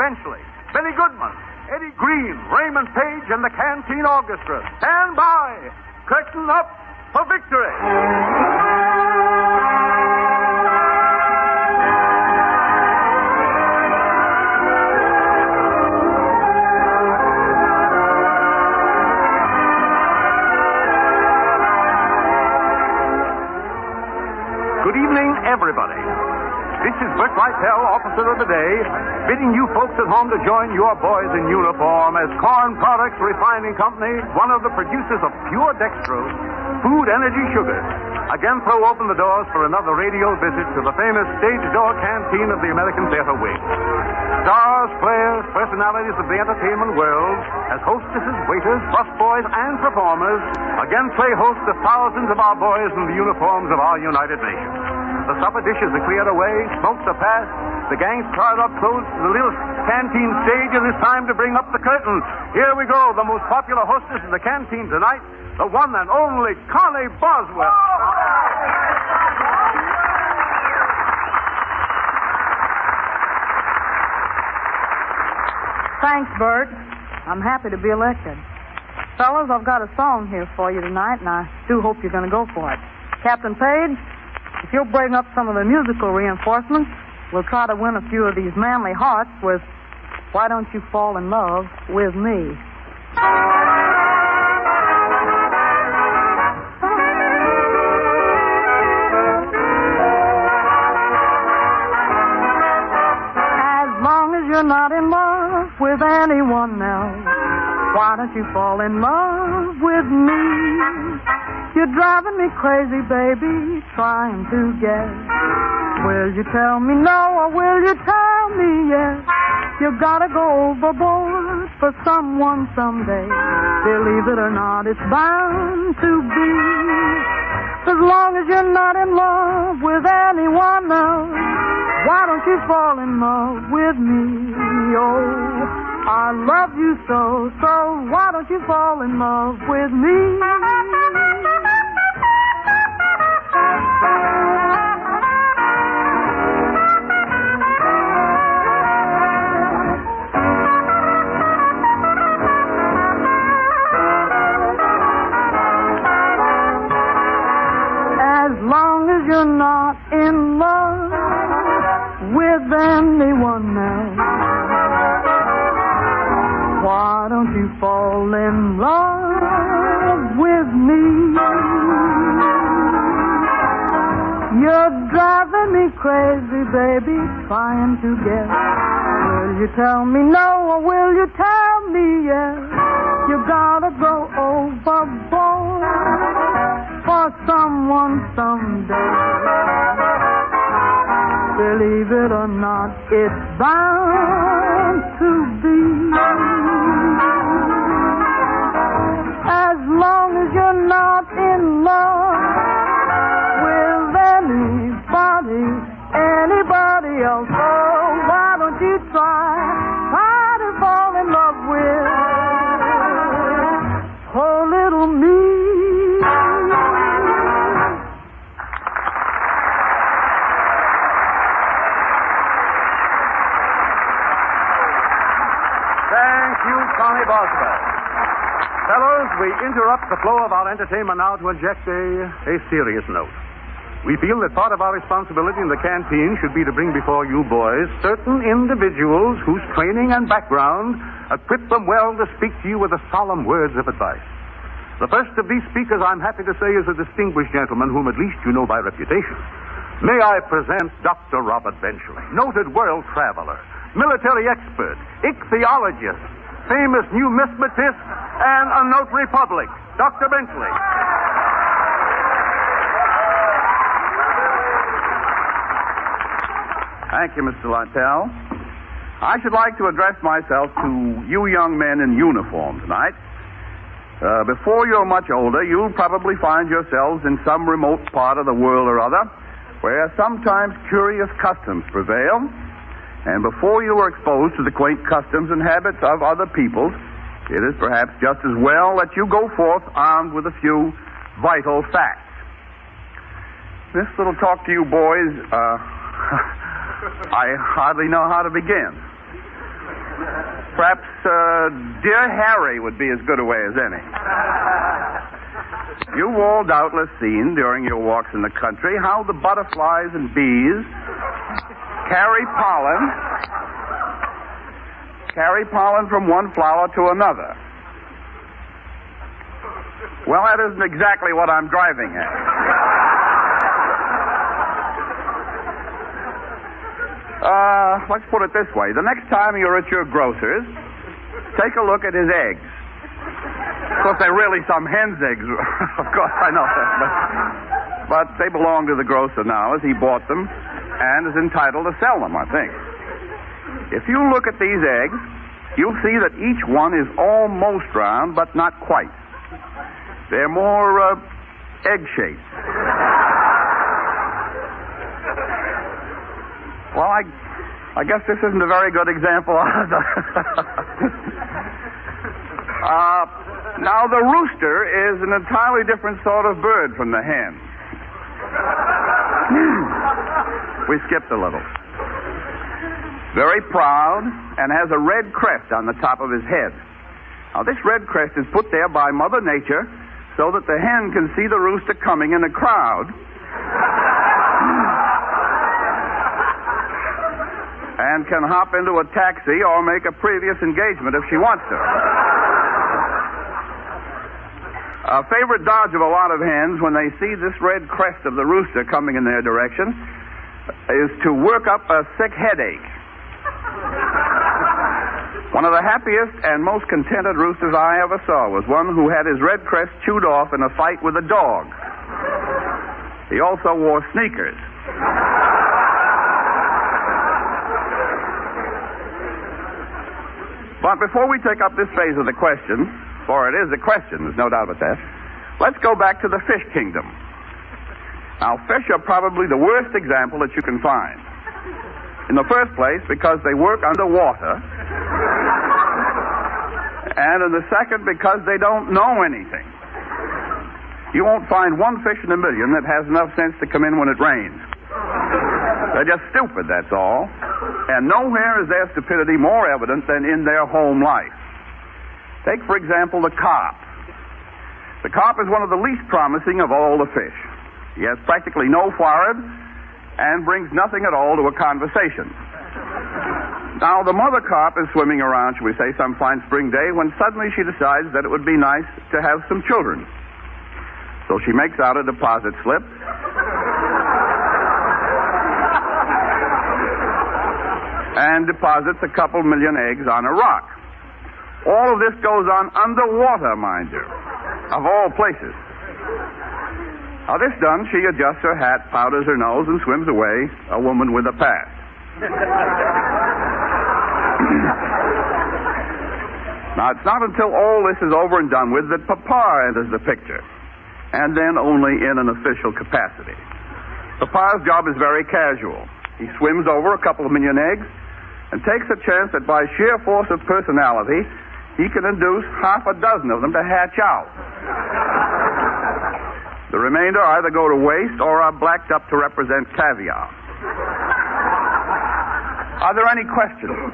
Benchley, Benny Goodman, Eddie Green, Raymond Page, and the Canteen Orchestra. Stand by. Curtain up for victory. Good evening, everybody. This is Bert Lytell, Officer of the Day, bidding you folks at home to join your boys in uniform as Corn Products Refining Company, one of the producers of pure dextrose, food energy sugar, again throw open the doors for another radio visit to the famous stage door canteen of the American theater wing. Stars, players, personalities of the entertainment world, as hostesses, waiters, busboys, and performers, again play host to thousands of our boys in the uniforms of our United Nations. The supper dishes are cleared away, smokes are passed, the gang's card up close to the little canteen stage, and it's time to bring up the curtain. Here we go, the most popular hostess in the canteen tonight, the one and only Connee Boswell. Thanks, Bert. I'm happy to be elected. Fellas, I've got a song here for you tonight, and I do hope you're going to go for it. Captain Page, if you'll bring up some of the musical reinforcements, we'll try to win a few of these manly hearts with Why Don't You Fall in Love with Me. As long as you're not in love with anyone else, why don't you fall in love with me? You're driving me crazy, baby, trying to guess. Will you tell me no or will you tell me yes? You gotta go overboard for someone someday. Believe it or not, it's bound to be. As long as you're not in love with anyone else, why don't you fall in love with me? Oh, I love you so, so why don't you fall in love with me? As long as you're not in love with anyone else, why don't you fall in love with me? You're driving me crazy, baby, trying to guess. Will you tell me no or will you tell me yes? You gotta go overboard for someone someday. Believe it or not, it's bound to be. As long as you're not in love with anybody else, oh, why don't you try to fall in love with oh, little me. Thank you, Connee Boswell. Fellows, we interrupt the flow of our entertainment now to inject a serious note. We feel that part of our responsibility in the canteen should be to bring before you boys certain individuals whose training and background equip them well to speak to you with the solemn words of advice. The first of these speakers, I'm happy to say, is a distinguished gentleman whom at least you know by reputation. May I present Dr. Robert Benchley, noted world traveler, military expert, ichthyologist, famous numismatist, and a notary public. Dr. Benchley. Thank you, Mr. Lytell. I should like to address myself to you young men in uniform tonight. Before you're much older, you'll probably find yourselves in some remote part of the world or other where sometimes curious customs prevail. And before you are exposed to the quaint customs and habits of other peoples, it is perhaps just as well that you go forth armed with a few vital facts. This little talk to you boys, I hardly know how to begin. Perhaps Dear Harry would be as good a way as any. You've all doubtless seen during your walks in the country how the butterflies and bees carry pollen from one flower to another. Well, that isn't exactly what I'm driving at. Let's put it this way. The next time you're at your grocer's, take a look at his eggs. Of course, they're really some hen's eggs. Of course, I know that. But they belong to the grocer now, as he bought them and is entitled to sell them, I think. If you look at these eggs, you'll see that each one is almost round, but not quite. They're more egg-shaped. Well, I guess this isn't a very good example. Now, the rooster is an entirely different sort of bird from the hen. We skipped a little. Very proud and has a red crest on the top of his head. Now, this red crest is put there by Mother Nature so that the hen can see the rooster coming in a crowd and can hop into a taxi or make a previous engagement if she wants to. A favorite dodge of a lot of hens when they see this red crest of the rooster coming in their direction is to work up a sick headache. One of the happiest and most contented roosters I ever saw was one who had his red crest chewed off in a fight with a dog. He also wore sneakers. But before we take up this phase of the question, for it is a question, there's no doubt about that, let's go back to the fish kingdom. Now, fish are probably the worst example that you can find. In the first place, because they work underwater, and in the second, because they don't know anything. You won't find one fish in a million that has enough sense to come in when it rains. They're just stupid, that's all. And nowhere is their stupidity more evident than in their home life. Take, for example, the carp. The carp is one of the least promising of all the fish. He has practically no forehead and brings nothing at all to a conversation. Now, the mother carp is swimming around, shall we say, some fine spring day when suddenly she decides that it would be nice to have some children. So she makes out a deposit slip and deposits a couple million eggs on a rock. All of this goes on underwater, mind you, of all places. Now, this done, she adjusts her hat, powders her nose, and swims away, a woman with a past. Now, it's not until all this is over and done with that Papa enters the picture, and then only in an official capacity. Papa's job is very casual. He swims over a couple of million eggs and takes a chance that by sheer force of personality, he can induce half a dozen of them to hatch out. The remainder either go to waste or are blacked up to represent caviar. Are there any questions?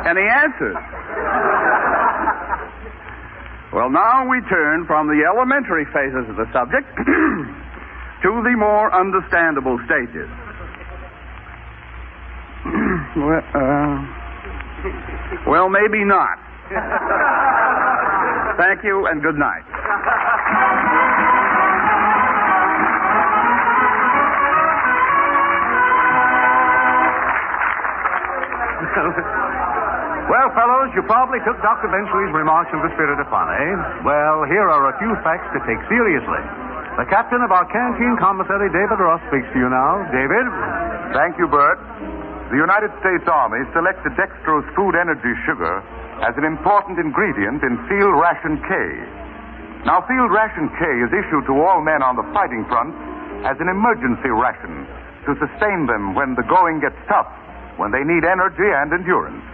Any answers? Well, now we turn from the elementary phases of the subject to the more understandable stages. Well, maybe not. Thank you and good night. Well, fellows, you probably took Dr. Benchley's remarks in the spirit of fun, eh? Well, here are a few facts to take seriously. The captain of our canteen commissary, David Ross, speaks to you now. David? Thank you, Bert. The United States Army selected dextrose food energy sugar as an important ingredient in Field Ration K. Now, Field Ration K is issued to all men on the fighting front as an emergency ration to sustain them when the going gets tough, when they need energy and endurance.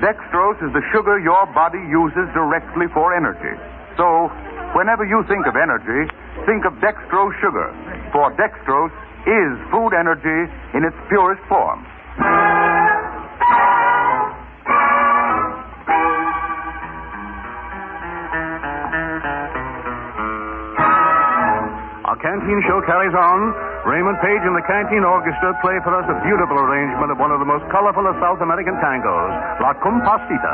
Dextrose is the sugar your body uses directly for energy. So, whenever you think of energy, think of dextrose sugar, for dextrose is food energy in its purest form. Our Canteen show carries on. Raymond Page and the Canteen Orchestra play for us a beautiful arrangement of one of the most colorful of South American tangos, La Compasita.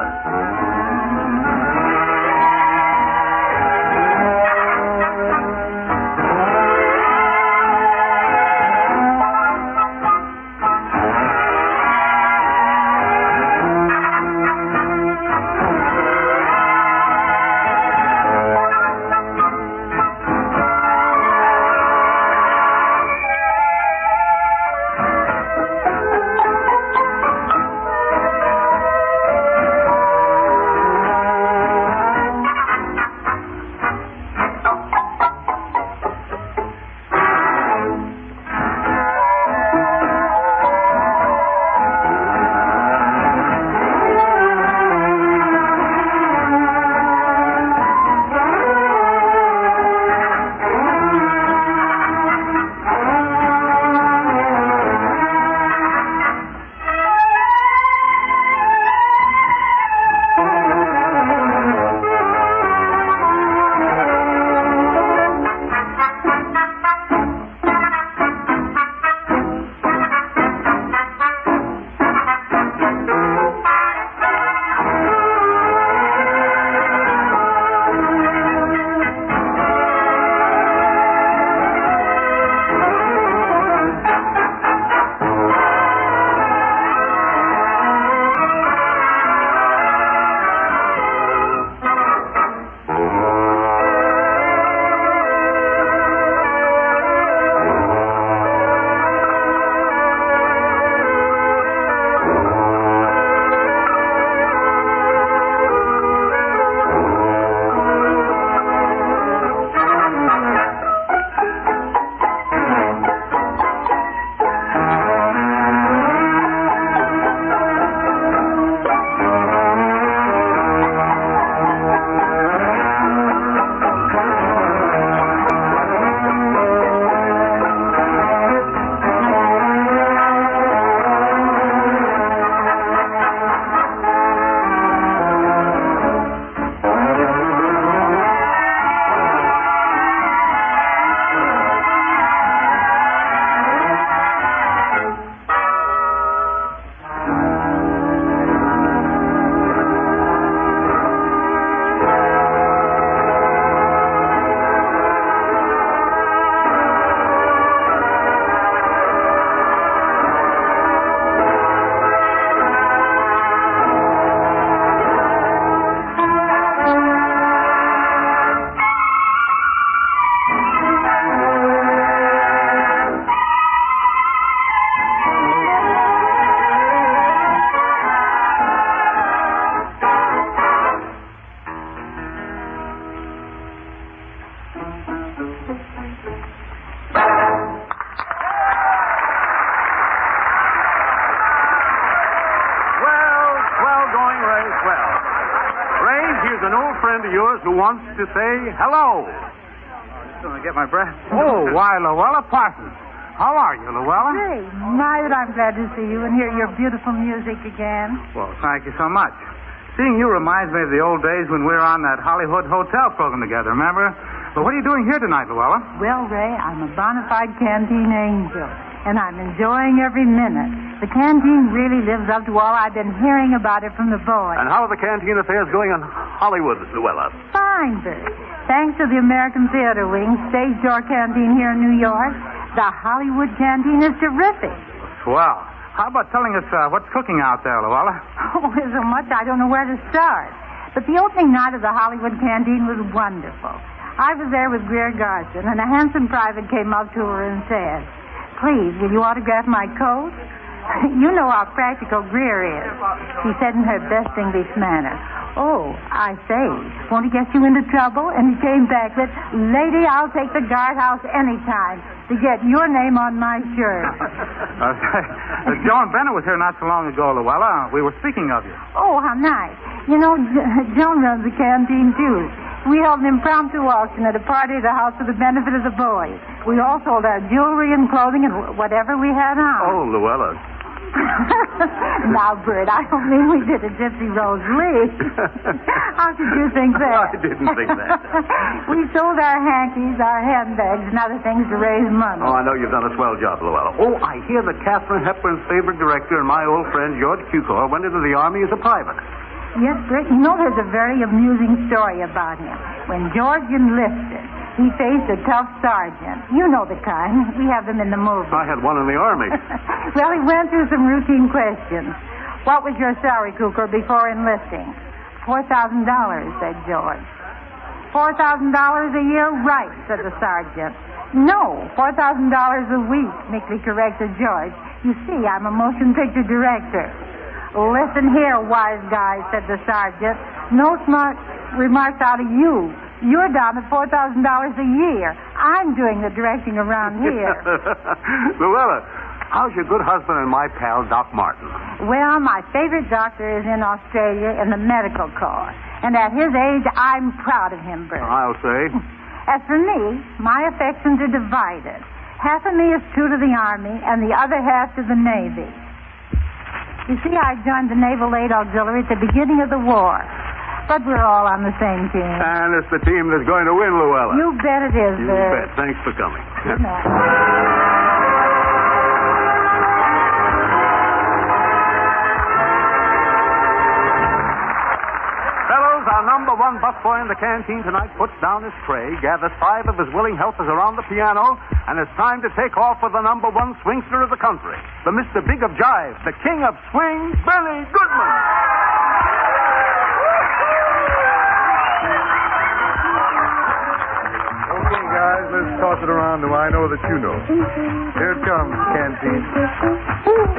Here's an old friend of yours who wants to say hello. Just going to get my breath. Oh, why, Louella Parsons. How are you, Louella? Hey, my, I'm glad to see you and hear your beautiful music again. Well, thank you so much. Seeing you reminds me of the old days when we were on that Hollywood hotel program together, remember? But what are you doing here tonight, Louella? Well, Ray, I'm a bona fide Canteen angel, and I'm enjoying every minute. The Canteen really lives up to all I've been hearing about it from the boys. And how are the Canteen affairs going in Hollywood, Louella? Fine, Bert. Thanks to the American Theater Wing stage door canteen here in New York, the Hollywood Canteen is terrific. Swell. How about telling us what's cooking out there, Louella? Oh, there's so much I don't know where to start. But the opening night of the Hollywood Canteen was wonderful. I was there with Greer Garson, and a handsome private came up to her and said, "Please, will you autograph my coat?" You know how practical Greer is. She said in her best English manner, "Oh, I say, won't it get you into trouble?" And he came back with, "Lady, I'll take the guardhouse anytime to get your name on my shirt." Joan Bennett was here not so long ago, Louella. We were speaking of you. Oh, how nice. You know, Joan runs the Canteen, too. We held an impromptu auction at a party at the house for the benefit of the boys. We all sold our jewelry and clothing and whatever we had on. Oh, Louella. Now, Bert, I don't mean we did a Gypsy Rose League. How could you think that? I didn't think that. We sold our hankies, our handbags, and other things to raise money. Oh, I know you've done a swell job, Louella. Oh, I hear that Katharine Hepburn's favorite director and my old friend George Cukor went into the Army as a private. Yes, Bert, you know there's a very amusing story about him. When George enlisted, he faced a tough sergeant. You know the kind. We have them in the movie. I had one in the Army. Well, he went through some routine questions. What was your salary, Cooker, before enlisting? $4,000, said George. $4,000 a year? Right, said the sergeant. No, $4,000 a week, meekly corrected George. You see, I'm a motion picture director. Listen here, wise guy, said the sergeant. No smart remarks out of you. You're down at $4,000 a year. I'm doing the directing around here. Louella, how's your good husband and my pal, Doc Martin? Well, my favorite doctor is in Australia in the medical corps. And at his age, I'm proud of him, Bert. I'll say. As for me, my affections are divided. Half of me is true to the Army, and the other half to the Navy. You see, I joined the Naval Aid Auxiliary at the beginning of the war. But we're all on the same team. And it's the team that's going to win, Louella. You bet it is, You Bert. bet. Thanks for coming. Good night. Our number one busboy in the canteen tonight puts down his tray, gathers 5 of his willing helpers around the piano, and it's time to take off with the number one swingster of the country, the Mr. Big of Jive, the king of swing, Benny Goodman. Okay, guys, let's toss it around to I know that you know. Here it comes, Canteen.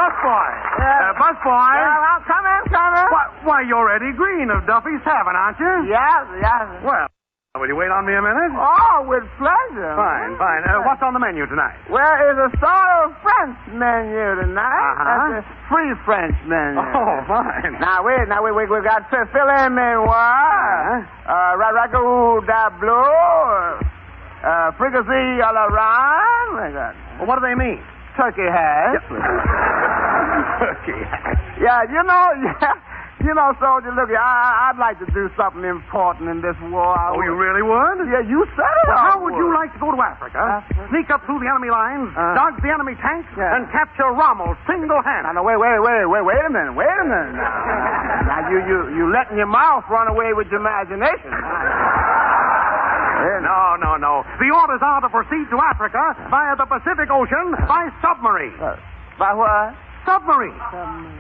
busboy. Busboy? Well, come in. Why, you're Eddie Green of Duffy's Tavern, aren't you? Yes. Well, will you wait on me a minute? Oh, with pleasure. Fine. What's on the menu tonight? Well, it's a sort of French menu tonight. Uh-huh. That's a free French menu. Oh, fine. Now, we got filet mignon, ragout d'abloh, fricassee à la reine. Well, what do they mean? Turkey hash. Turkey hash. Yeah, you know, soldier, look, I'd like to do something important in this war. Oh, you really would? Yeah, you said it. Well, how would you like to go to Africa, sneak up through the enemy lines, dodge the enemy tanks, and capture Rommel single-handed? Now, wait a minute. Now, you letting your mouth run away with your imagination. No. The orders are to proceed to Africa via the Pacific Ocean by submarine. By what? Submarine.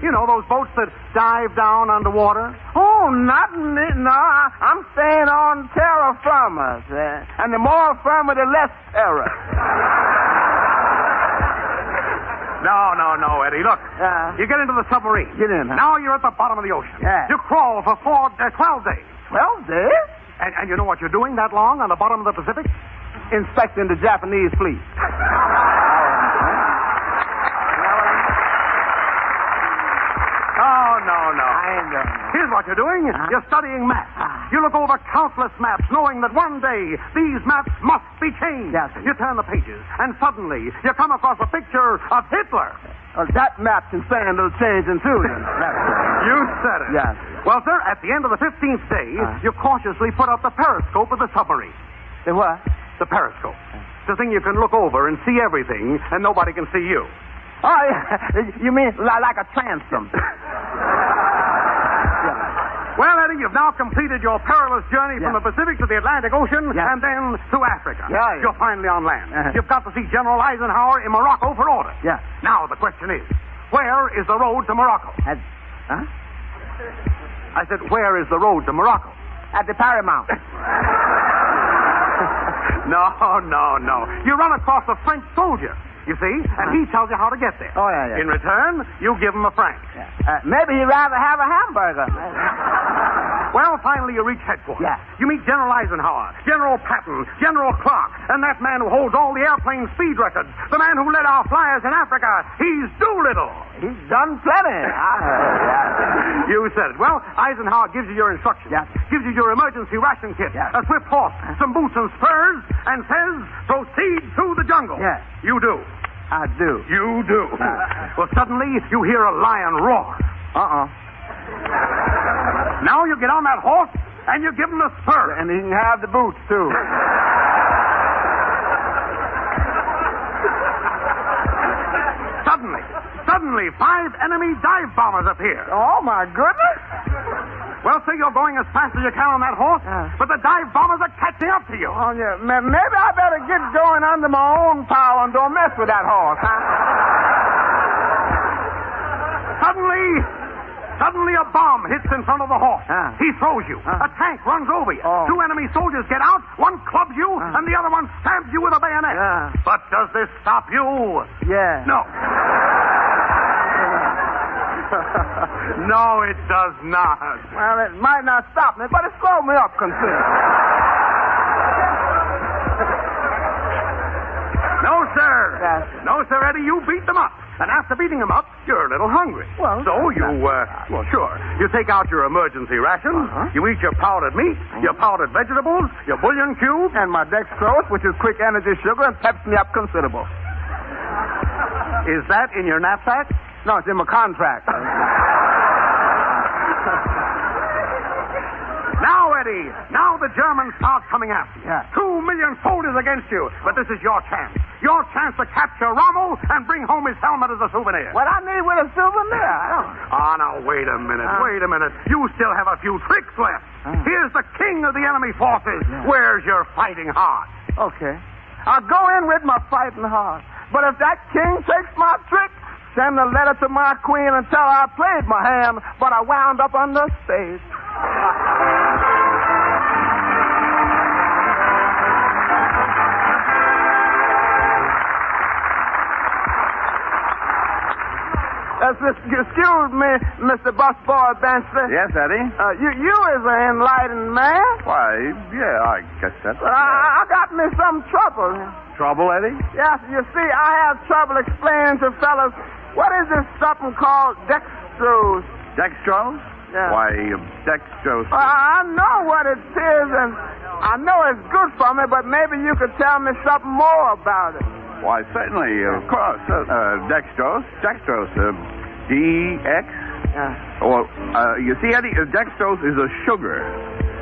You know, those boats that dive down underwater? Oh, not me. No, I'm staying on terra firma. And the more firma, the less terror. No, Eddie. Look, you get into the submarine. Get in, huh? Now you're at the bottom of the ocean. Yeah. You crawl for 12 days. 12 days? And you know what you're doing that long on the bottom of the Pacific? Inspecting the Japanese fleet. No. I ain't doing that. Here's what you're doing. You're studying maps. You look over countless maps, knowing that one day these maps must be changed. Yes. You turn the pages, and suddenly you come across a picture of Hitler. That map can stand those changing, too. You said it. Yes. Well, sir, at the end of the 15th day, you cautiously put up the periscope of the submarine. The what? The periscope. The thing you can look over and see everything, and nobody can see you. Oh, yeah. You mean like a transom? Well, Eddie, you've now completed your perilous journey from the Pacific to the Atlantic Ocean and then to Africa. Yeah. You're finally on land. You've got to see General Eisenhower in Morocco for orders. Yeah. Now, the question is, where is the road to Morocco? I said, where is the road to Morocco? At the Paramount. No. You run across a French soldier, you see, and he tells you how to get there. Oh, yeah. In return, you give him a franc. Maybe he'd rather have a hamburger. Well, finally you reach headquarters. Yeah. You meet General Eisenhower, General Patton, General Clark, and that man who holds all the airplane speed records, the man who led our flyers in Africa. He's Doolittle. He's done plenty. You said it. Well, Eisenhower gives you your instructions. Yeah. Gives you your emergency ration kit, Yeah. a swift horse, some boots and spurs, and says, proceed through the jungle. Yeah. You do. I do. You do. Well, suddenly you hear a lion roar. Now you get on that horse and you give him a spur. And he can have the boots, too. Suddenly, 5 enemy dive bombers appear. Oh, my goodness. Well, sir, you're going as fast as you can on that horse, but the dive bombers are catching up to you. Oh, yeah. Maybe I better get going under my own power and don't mess with that horse, Suddenly a bomb hits in front of the horse. He throws you. A tank runs over you. 2 enemy soldiers get out. One clubs you, and the other one stabs you with a bayonet. But does this stop you? Yeah. No. No, it does not. Well, it might not stop me, but it slowed me up considerably. No, sir. Yes. No, sir, Eddie, you beat them up. And after beating them up, you're a little hungry. Well, so you, sure. You take out your emergency rations. You eat your powdered meat, your powdered vegetables, your bouillon cubes. And my dextrose, which is quick energy sugar, and peps me up considerable. Is that in your knapsack? No, it's in my contract. Now, Eddie, now the Germans start coming after you. Yeah. 2 million soldiers against you. But this is your chance. Your chance to capture Rommel and bring home his helmet as a souvenir. What I need with a souvenir? Now, wait a minute. You still have a few tricks left. Here's the king of the enemy forces. Yeah. Where's your fighting heart? Okay. I'll go in with my fighting heart. But if that king takes my trick, send a letter to my queen and tell her I played my hand, but I wound up on the stage. Excuse me, Mr. Busboy Benchley. Yes, Eddie? You is an enlightened man. Why, yeah, I guess that's... I got me some trouble. Trouble, Eddie? Yes, you see, I have trouble explaining to fellas what is this something called dextrose. Dextrose? Yeah. Why, dextrose... I know what it is, and I know it's good for me, but maybe you could tell me something more about it. Why, certainly, of course. Dextrose, DX. Yeah. Well, you see, Eddie, dextrose is a sugar.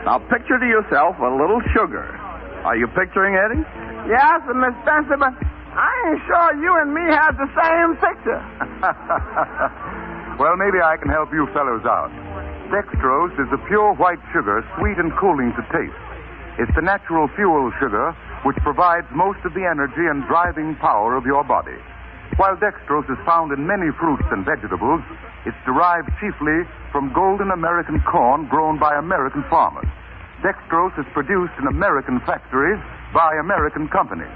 Now, picture to yourself a little sugar. Are you picturing, Eddie? Yes, Miss Spencer, but I ain't sure you and me have the same picture. Well, maybe I can help you fellows out. Dextrose is a pure white sugar, sweet and cooling to taste. It's the natural fuel sugar which provides most of the energy and driving power of your body. While dextrose is found in many fruits and vegetables, it's derived chiefly from golden American corn grown by American farmers. Dextrose is produced in American factories by American companies.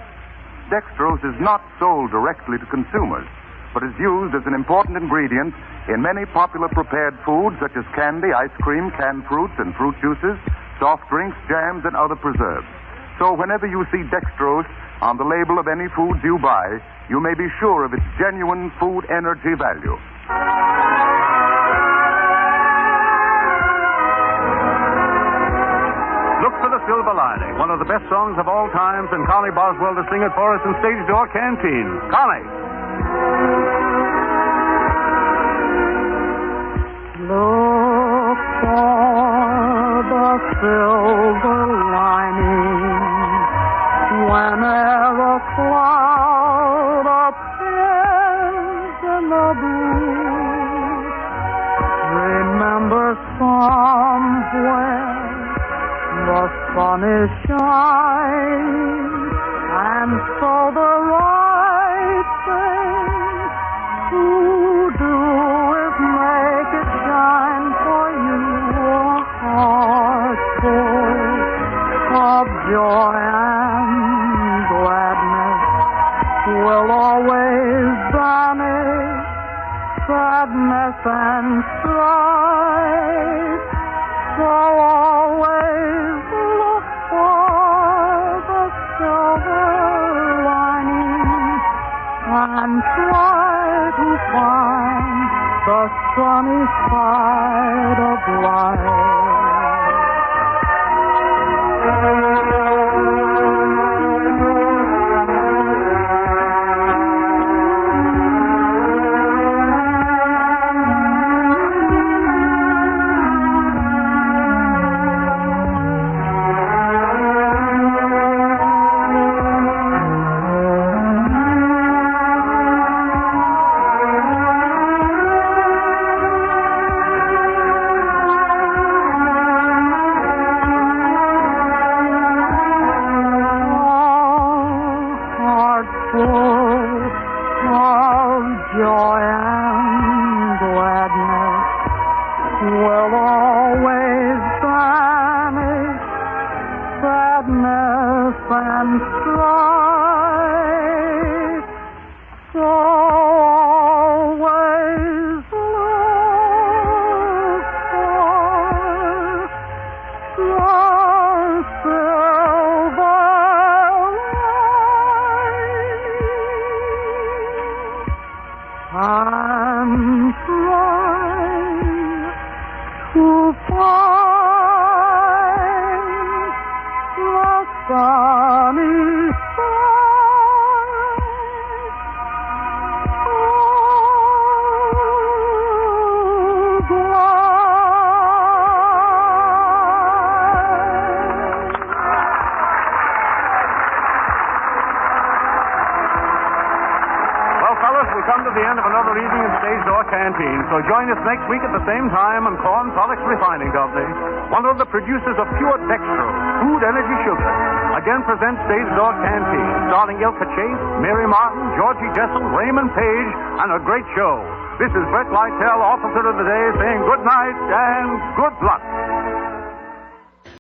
Dextrose is not sold directly to consumers, but is used as an important ingredient in many popular prepared foods such as candy, ice cream, canned fruits and fruit juices, soft drinks, jams, and other preserves. So whenever you see dextrose on the label of any foods you buy, you may be sure of its genuine food energy value. Look for the Silver Lining, one of the best songs of all times, and Connee Boswell to sing it for us in Stage Door Canteen. Connie. Look for the silver lining whenever a cloud appears in the blue. Remember somewhere the sun is shining, and so the right thing to do is make it shine for you. A heart full of joy and gladness will always banish sadness and strife. So always look for the silver lining and try to find the sunny side of life. Joy and gladness will always banish sadness and strife. So always look for the silver and try to find the sunny side of We've come to the end of another evening in Stage Door Canteen, so join us next week at the same time on Corn Products Refining Company, one of the producers of pure dextrose, food energy sugar. Again presents Stage Door Canteen, starring Ilka Chase, Mary Martin, Georgie Jessel, Raymond Page, and a great show. This is Brett Lytell, Officer of the Day, saying good night and good luck.